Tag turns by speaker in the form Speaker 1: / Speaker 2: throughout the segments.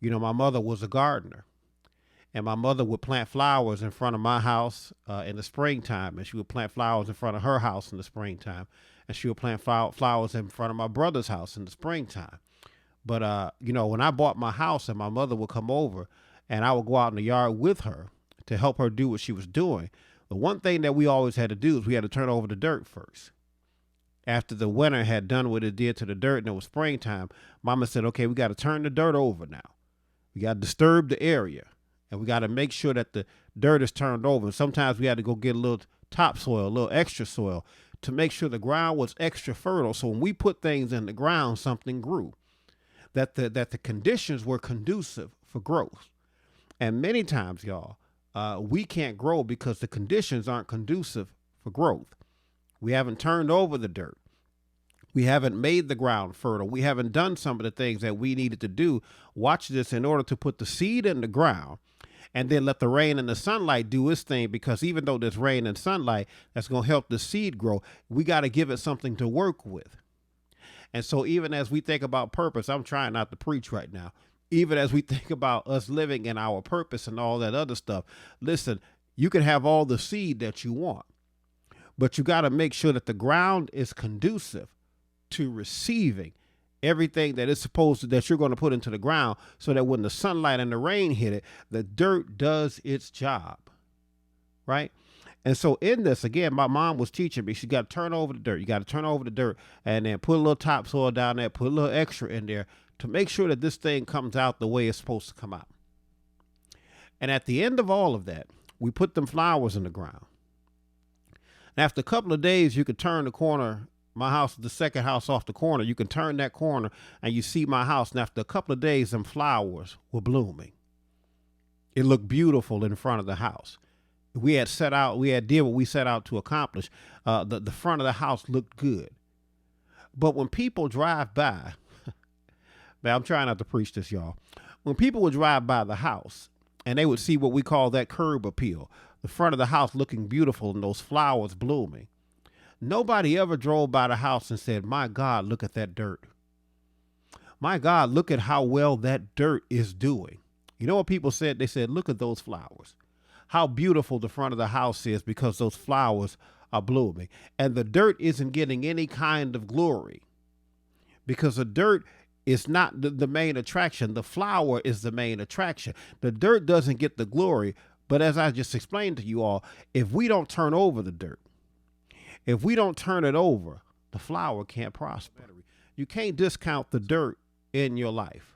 Speaker 1: My mother was a gardener, and my mother would plant flowers in front of my house in the springtime, and she would plant flowers in front of her house in the springtime, and she would plant flowers in front of my brother's house in the springtime. But when I bought my house and my mother would come over, and I would go out in the yard with her to help her do what she was doing, the one thing that we always had to do is we had to turn over the dirt first. After the winter had done what it did to the dirt and it was springtime, Mama said, okay, we got to turn the dirt over now. We got to disturb the area, and we got to make sure that the dirt is turned over. And sometimes we had to go get a little topsoil, a little extra soil to make sure the ground was extra fertile. So when we put things in the ground, something grew, that the conditions were conducive for growth. And many times, y'all, we can't grow because the conditions aren't conducive for growth. We haven't turned over the dirt. We haven't made the ground fertile. We haven't done some of the things that we needed to do. Watch this, in order to put the seed in the ground and then let the rain and the sunlight do its thing, because even though there's rain and sunlight that's going to help the seed grow, we got to give it something to work with. And so even as we think about purpose, I'm trying not to preach right now. Even as we think about us living in our purpose and all that other stuff, listen, you can have all the seed that you want, but you got to make sure that the ground is conducive to receiving everything that is supposed to, that you're going to put into the ground, so that when the sunlight and the rain hit it, the dirt does its job. Right. And so in this, again, my mom was teaching me, she got to turn over the dirt. You got to turn over the dirt and then put a little topsoil down there, put a little extra in there to make sure that this thing comes out the way it's supposed to come out. And at the end of all of that, we put them flowers in the ground. And after a couple of days, you could turn the corner. My house is the second house off the corner. You can turn that corner and you see my house. And after a couple of days, them flowers were blooming. It looked beautiful in front of the house. We had did what we set out to accomplish. The front of the house looked good. But when people drive by, man, I'm trying not to preach this, y'all. When people would drive by the house and they would see what we call that curb appeal, the front of the house looking beautiful and those flowers blooming, nobody ever drove by the house and said, my God, look at that dirt. My God, look at how well that dirt is doing. You know what people said? They said, look at those flowers. How beautiful the front of the house is because those flowers are blooming. And the dirt isn't getting any kind of glory because the dirt is not the main attraction. The flower is the main attraction. The dirt doesn't get the glory. But as I just explained to you all, if we don't turn over the dirt, if we don't turn it over, the flower can't prosper. You can't discount the dirt in your life.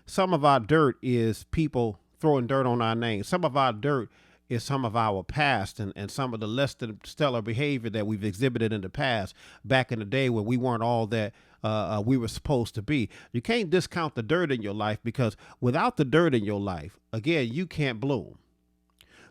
Speaker 1: Some of our dirt is people throwing dirt on our name. Some of our dirt is some of our past and some of the less than stellar behavior that we've exhibited in the past, back in the day where we weren't all that we were supposed to be. You can't discount the dirt in your life, because without the dirt in your life, again, you can't bloom.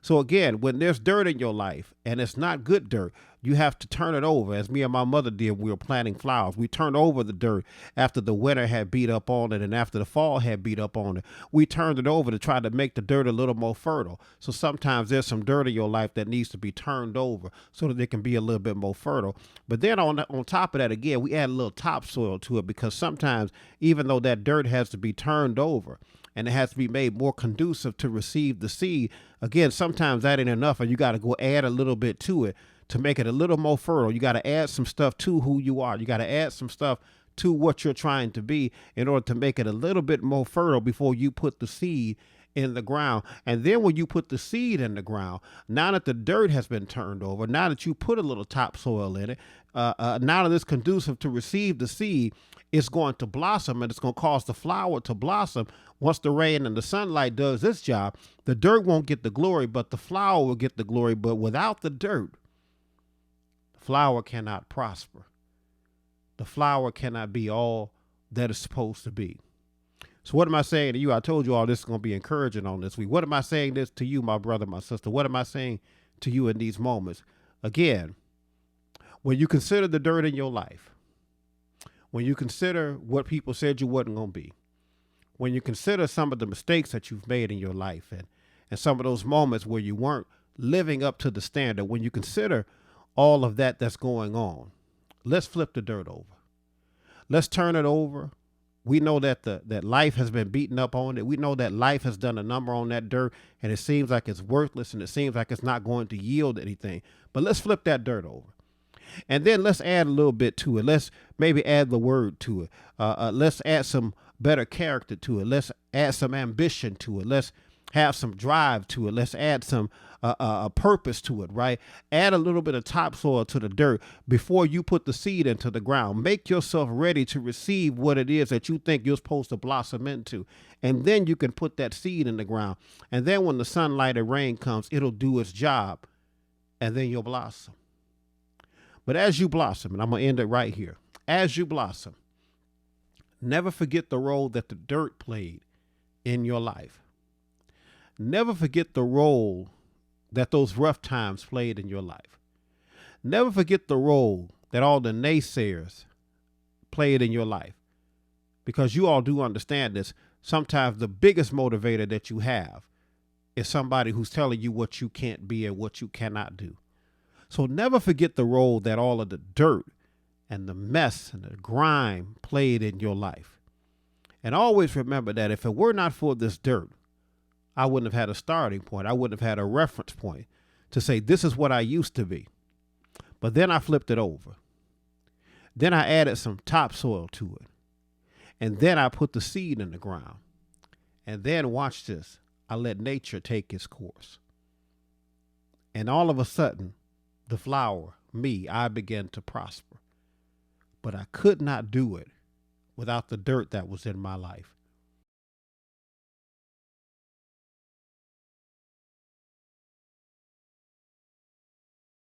Speaker 1: So again, when there's dirt in your life and it's not good dirt, you have to turn it over, as me and my mother did when we were planting flowers. We turned over the dirt after the winter had beat up on it and after the fall had beat up on it. We turned it over to try to make the dirt a little more fertile. So sometimes there's some dirt in your life that needs to be turned over so that it can be a little bit more fertile. But then on top of that, again, we add a little topsoil to it, because sometimes even though that dirt has to be turned over and it has to be made more conducive to receive the seed, again, sometimes that ain't enough, and you got to go add a little bit to it to make it a little more fertile. You got to add some stuff to who you are. You got to add some stuff to what you're trying to be in order to make it a little bit more fertile before you put the seed in the ground. And then when you put the seed in the ground, now that the dirt has been turned over, now that you put a little topsoil in it, now that it's conducive to receive the seed, it's going to blossom, and it's going to cause the flower to blossom. Once the rain and the sunlight does its job, the dirt won't get the glory, but the flower will get the glory. But without the dirt, the flower cannot prosper. The flower cannot be all that it's supposed to be. So what am I saying to you? I told you all this is going to be encouraging on this week. What am I saying this to you, my brother, my sister? What am I saying to you in these moments? Again, when you consider the dirt in your life, when you consider what people said you wasn't going to be, when you consider some of the mistakes that you've made in your life and some of those moments where you weren't living up to the standard, when you consider all of that that's going on, let's flip the dirt over. Let's turn it over We know that that life has been beaten up on it. We know that life has done a number on that dirt, and it seems like it's worthless, and it seems like it's not going to yield anything. But let's flip that dirt over. And then let's add a little bit to it. Let's maybe add the word to it. Let's add some better character to it. Let's add some ambition to it. Let's have some drive to it. Let's add some a purpose to it, right? Add a little bit of topsoil to the dirt before you put the seed into the ground. Make yourself ready to receive what it is that you think you're supposed to blossom into. And then you can put that seed in the ground. And then when the sunlight and rain comes, it'll do its job. And then you'll blossom. But as you blossom, and I'm going to end it right here, as you blossom, never forget the role that the dirt played in your life. Never forget the role that those rough times played in your life. Never forget the role that all the naysayers played in your life. Because you all do understand this. Sometimes the biggest motivator that you have is somebody who's telling you what you can't be and what you cannot do. So never forget the role that all of the dirt and the mess and the grime played in your life. And always remember that if it were not for this dirt, I wouldn't have had a starting point. I wouldn't have had a reference point to say, this is what I used to be. But then I flipped it over. Then I added some topsoil to it. And then I put the seed in the ground. And then watch this. I let nature take its course. And all of a sudden, the flower, me, I began to prosper. But I could not do it without the dirt that was in my life.